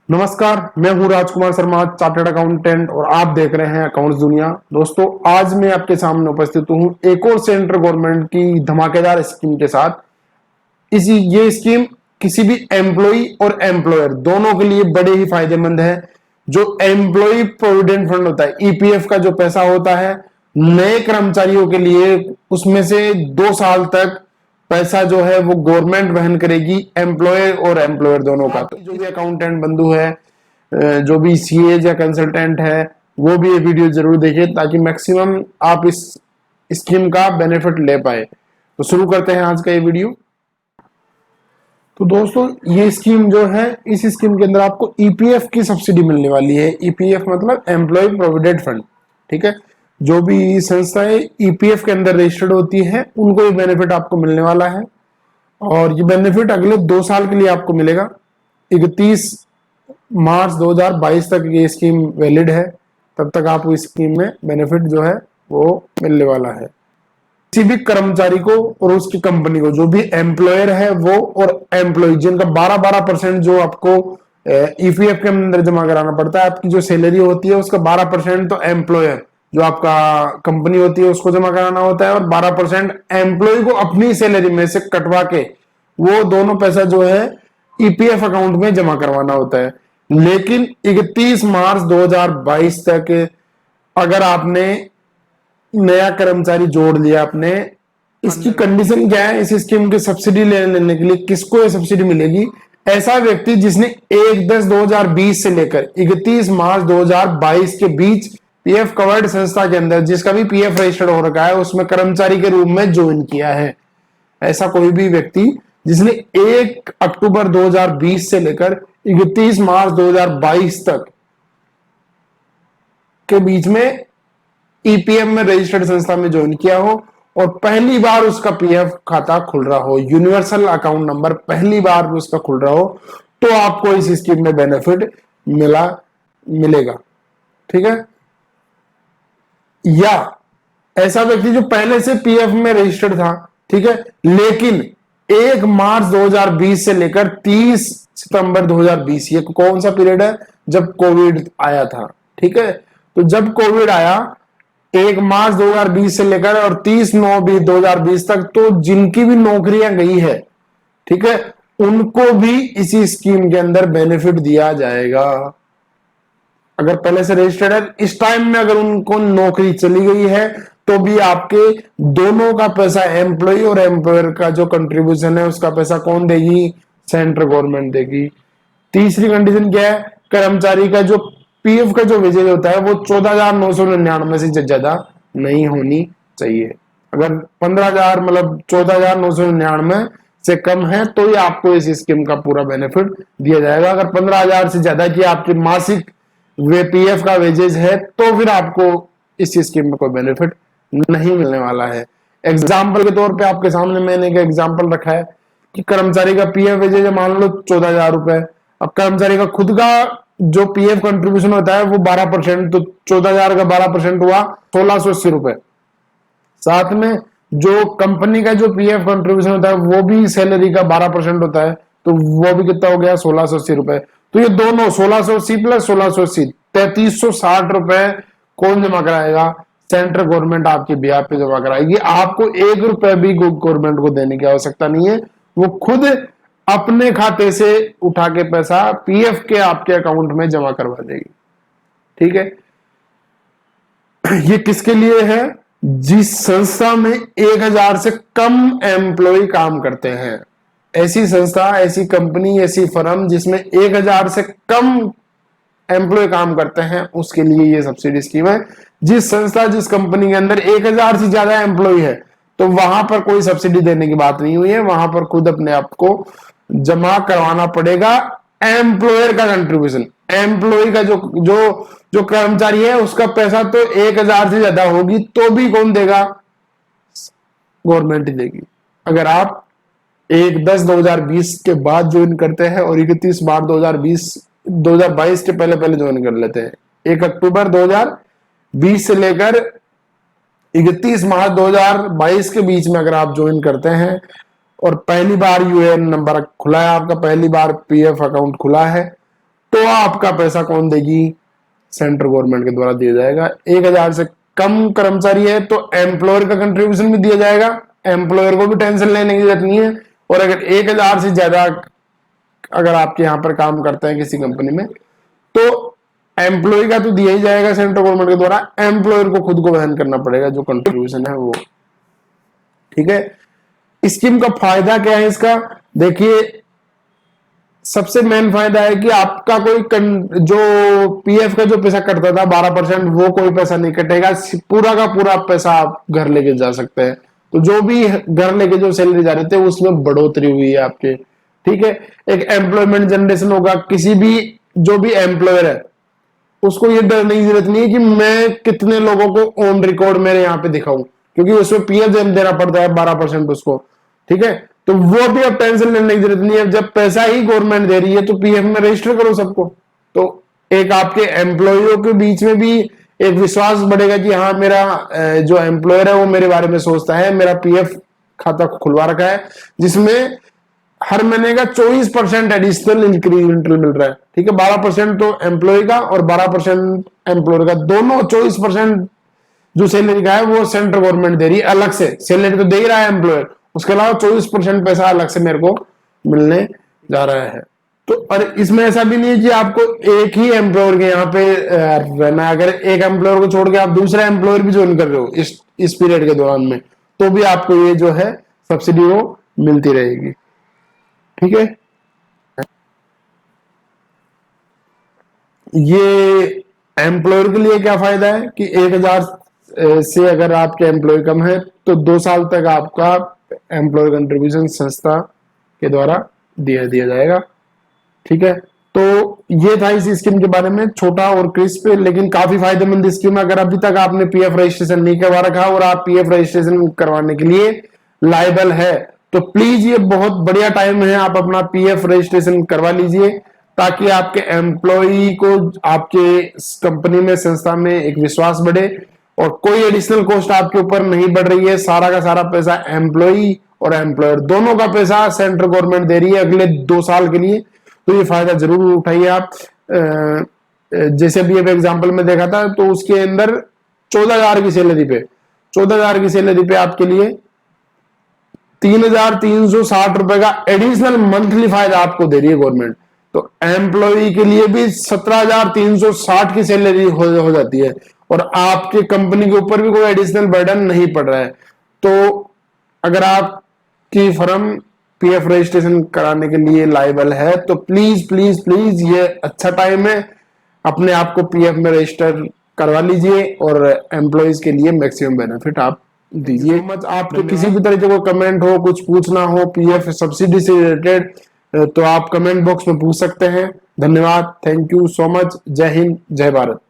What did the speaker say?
नमस्कार, मैं हूं राजकुमार शर्मा, चार्टर्ड अकाउंटेंट और आप देख रहे हैं अकाउंट्स दुनिया। दोस्तों, आज मैं आपके सामने उपस्थित हूं एक और सेंट्रल गवर्नमेंट की धमाकेदार स्कीम के साथ। ये स्कीम किसी भी एम्प्लॉय और एम्प्लॉयर दोनों के लिए बड़े ही फायदेमंद है। जो एम्प्लॉय प्रोविडेंट फंड होता है, ईपीएफ का जो पैसा होता है नए कर्मचारियों के लिए, उसमें से 2 साल तक पैसा जो है वो गवर्नमेंट वहन करेगी, एम्प्लॉयर और एम्प्लॉयर दोनों का। तो जो भी अकाउंटेंट बंधु है, जो भी सीए या कंसल्टेंट है, वो भी ये वीडियो जरूर देखें ताकि मैक्सिमम आप इस स्कीम का बेनिफिट ले पाए। तो शुरू करते हैं आज का ये वीडियो। तो दोस्तों, ये स्कीम जो है, इस स्कीम के अंदर आपको ईपीएफ की सब्सिडी मिलने वाली है। ईपीएफ मतलब एम्प्लॉय प्रोविडेंट फंड, ठीक है। जो भी संस्थाएं ईपीएफ के अंदर रजिस्टर्ड होती है उनको ये बेनिफिट आपको मिलने वाला है और ये बेनिफिट अगले 2 साल के लिए आपको मिलेगा। 31 मार्च 2022 तक ये स्कीम वैलिड है, तब तक आपको इस स्कीम में बेनिफिट जो है वो मिलने वाला है। किसी भी कर्मचारी को और उसकी कंपनी को, जो भी एम्प्लॉयर है वो और एम्प्लॉय, जिनका 12% जो आपको ईपीएफ के अंदर जमा कराना पड़ता है, आपकी जो सैलरी होती है उसका 12% तो एम्प्लॉयर जो आपका कंपनी होती है उसको जमा कराना होता है और 12% एम्प्लॉय को अपनी सैलरी में से कटवा के वो दोनों पैसा जो है ईपीएफ अकाउंट में जमा करवाना होता है। लेकिन 31 मार्च 2022 तक अगर आपने नया कर्मचारी जोड़ लिया आपने, इसकी कंडीशन क्या है? इस स्कीम की सब्सिडी लेने के लिए किसको ये सब्सिडी मिलेगी? ऐसा व्यक्ति जिसने 1/10/2020 से लेकर 31 मार्च 2022 के बीच पीएफ कवर्ड संस्था के अंदर, जिसका भी पीएफ रजिस्टर्ड हो रखा है, उसमें कर्मचारी के रूप में ज्वाइन किया है। ऐसा कोई भी व्यक्ति जिसने 1 अक्टूबर 2020 से लेकर 31 मार्च 2022 तक के बीच में ईपीएफ में रजिस्टर्ड संस्था में ज्वाइन किया हो और पहली बार उसका पीएफ खाता खुल रहा हो, यूनिवर्सल अकाउंट नंबर पहली बार उसका खुल रहा हो, तो आपको इस स्कीम में बेनिफिट मिलेगा, ठीक है। या ऐसा व्यक्ति जो पहले से पीएफ में रजिस्टर्ड था, ठीक है, लेकिन 1 मार्च 2020 से लेकर 30 सितंबर 2020, ये कौन सा पीरियड है? जब कोविड आया था, ठीक है। तो जब कोविड आया 1 मार्च 2020 से लेकर और 30/9/2020 तक, तो जिनकी भी नौकरियां गई है, ठीक है, उनको भी इसी स्कीम के अंदर बेनिफिट दिया जाएगा। अगर पहले से रजिस्टर्ड है, इस टाइम में अगर उनको नौकरी चली गई है, तो भी आपके दोनों का पैसा, एम्प्लॉय और एम्प्लॉयर का जो कंट्रीब्यूशन है उसका पैसा कौन देगी? सेंट्रल गवर्नमेंट देगी। तीसरी कंडीशन क्या है? कर्मचारी का जो पीएफ का जो वेजेज होता है वो 14,999 से ज्यादा नहीं होनी चाहिए। अगर 15,000 मतलब 14,999 से कम है तो ये आपको इस स्कीम का पूरा बेनिफिट दिया जाएगा। अगर 15,000 से ज्यादा की आपकी मासिक वे पीएफ का वेजेज है तो फिर आपको इस स्कीम में कोई बेनिफिट नहीं मिलने वाला है। एग्जाम्पल के तौर पे आपके सामने मैंने एक एग्जाम्पल रखा है कि कर्मचारी का पीएफ वेजेज है मान लो 14,000 रुपए। अब कर्मचारी का खुद का जो पीएफ कंट्रीब्यूशन होता है वो 12%, तो 14,000 का 12% हुआ 1,680 रुपए। साथ में जो कंपनी का जो पीएफ कंट्रीब्यूशन होता है वो भी सैलरी का 12% होता है, तो वो भी कितना हो गया? 1,680 रुपए। तो ये दोनों 1,680 प्लस 1,680 3,360 रुपए कौन जमा कराएगा? सेंट्रल गवर्नमेंट आपके बिहार पे जमा कराएगी। आपको 1 रुपए भी गवर्नमेंट को देने की आवश्यकता नहीं है, वो खुद अपने खाते से उठा के पैसा पीएफ के आपके अकाउंट में जमा करवा देगी, ठीक है। ये किसके लिए है? जिस संस्था में 1,000 से कम एम्प्लॉय काम करते हैं। ऐसी संस्था, ऐसी कंपनी, ऐसी फर्म जिसमें 1,000 से कम एम्प्लॉय काम करते हैं, उसके लिए ये सब्सिडी स्कीम है। जिस संस्था, जिस कंपनी के अंदर 1,000 से ज्यादा एम्प्लॉय है, तो वहां पर कोई सब्सिडी देने की बात नहीं हुई है, वहां पर खुद अपने आप को जमा करवाना पड़ेगा एम्प्लॉयर का कंट्रीब्यूशन। एम्प्लॉय का जो जो जो कर्मचारी है उसका पैसा तो 1,000 से ज्यादा होगी तो भी कौन देगा? गवर्नमेंट ही देगी। अगर आप 1/10/2020 के बाद ज्वाइन करते हैं और 31 मार्च 2022 के पहले पहले ज्वाइन कर लेते हैं, 1 अक्टूबर 2020 से लेकर 31 मार्च 2022 के बीच में अगर आप ज्वाइन करते हैं और पहली बार यूएएन नंबर खुला है आपका, पहली बार पीएफ अकाउंट खुला है, तो आपका पैसा कौन देगी? सेंट्रल गवर्नमेंट के द्वारा दिया जाएगा। 1000 से कम कर्मचारी है तो एम्प्लॉयर का कंट्रीब्यूशन भी दिया जाएगा, एम्प्लॉयर को भी टेंशन लेने की जरूरत नहीं है। और अगर 1000 से ज्यादा अगर आपके यहाँ पर काम करते हैं किसी कंपनी में, तो एम्प्लॉय का तो दिया ही जाएगा सेंट्रल गवर्नमेंट के द्वारा, एम्प्लॉयर को खुद को वहन करना पड़ेगा जो कंट्रीब्यूशन है वो। ठीक है, स्कीम का फायदा क्या है इसका? देखिए, सबसे मेन फायदा है कि आपका कोई जो पीएफ का जो पैसा कटता था 12%, वो कोई पैसा नहीं कटेगा, पूरा का पूरा पैसा आप घर लेके जा सकते हैं। तो जो भी घर लेके जो सैलरी जा रहे थे उसमें बढ़ोतरी हुई है आपके। ठीक है, एक एम्प्लॉयमेंट जनरेशन होगा। किसी भी जो भी एम्प्लॉयर है उसको ये डरने की जरूरत नहीं है कि मैं कितने लोगों को ऑन रिकॉर्ड मेरे यहाँ पे दिखाऊं, क्योंकि उसमें पीएफ देना पड़ता है 12% उसको। ठीक है, तो वो भी अब टेंशन लेने की जरूरत नहीं है। जब पैसा ही गवर्नमेंट दे रही है तो पीएफ में रजिस्टर करो सबको। तो एक आपके एम्प्लॉइयों के बीच में भी एक विश्वास बढ़ेगा कि हाँ, मेरा जो एम्प्लॉयर है वो मेरे बारे में सोचता है, मेरा पीएफ खाता खुलवा रखा है, जिसमें हर महीने का 24% एडिशनल इंक्रीमेंटल मिल रहा है। ठीक है, 12% तो एम्प्लॉय का और 12% एम्प्लॉयर का, दोनों 24% जो सैलरी का है वो सेंट्रल गवर्नमेंट दे रही है अलग से। सैलरी तो दे ही रहा है एम्प्लॉयर, उसके अलावा 24% पैसा अलग से मेरे को मिलने जा रहा है। तो और इसमें ऐसा भी नहीं है कि आपको एक ही एम्प्लॉयर के यहाँ पे रहना है। अगर एक एम्प्लॉयर को छोड़ के आप दूसरा एम्प्लॉयर भी ज्वाइन कर रहे हो इस पीरियड के दौरान में, तो भी आपको ये जो है सब्सिडी वो मिलती रहेगी। ठीक है, ये एम्प्लॉयर के लिए क्या फायदा है कि 1000 से अगर आपके एम्प्लॉय कम है तो 2 साल तक आपका एम्प्लॉयर कंट्रीब्यूशन संस्था के द्वारा दिया जाएगा। ठीक है, तो ये था इस स्कीम के बारे में, छोटा और क्रिस्प लेकिन काफी फायदेमंद स्कीम है। अगर अभी तक आपने पीएफ रजिस्ट्रेशन नहीं करवा रखा और आप पीएफ रजिस्ट्रेशन करवाने के लिए लायबल है तो प्लीज ये बहुत बढ़िया टाइम है, आप अपना पीएफ रजिस्ट्रेशन करवा लीजिए, ताकि आपके एम्प्लॉई को आपके कंपनी में संस्था में एक विश्वास बढ़े और कोई एडिशनल कॉस्ट आपके ऊपर नहीं बढ़ रही है। सारा का सारा पैसा एम्प्लॉई और एम्प्लॉयर दोनों का पैसा सेंट्रल गवर्नमेंट दे रही है अगले 2 साल के लिए। तो ये फायदा जरूर उठाइए आप। जैसे भी अब एग्जांपल में देखा था तो उसके अंदर 14,000 की सैलरी पे 14,000 की सैलरी पे आपके लिए 3,360 रुपए का एडिशनल मंथली फायदा आपको दे रही है गवर्नमेंट। तो एम्प्लॉय के लिए भी 17,360 की सैलरी हो जाती है और आपके कंपनी के ऊपर भी कोई एडिशनल बर्डन नहीं पड़ रहा है। तो अगर आपकी फर्म पीएफ रजिस्ट्रेशन कराने के लिए लायबल है तो प्लीज प्लीज प्लीज ये अच्छा टाइम है, अपने आप को पीएफ में रजिस्टर करवा लीजिए और एम्प्लॉयज के लिए मैक्सिमम बेनिफिट आप दीजिए। मत आपके किसी भी तरह का कमेंट हो, कुछ पूछना हो पीएफ सब्सिडी से रिलेटेड, तो आप कमेंट बॉक्स में पूछ सकते हैं। धन्यवाद, थैंक यू सो मच। जय हिंद, जय भारत।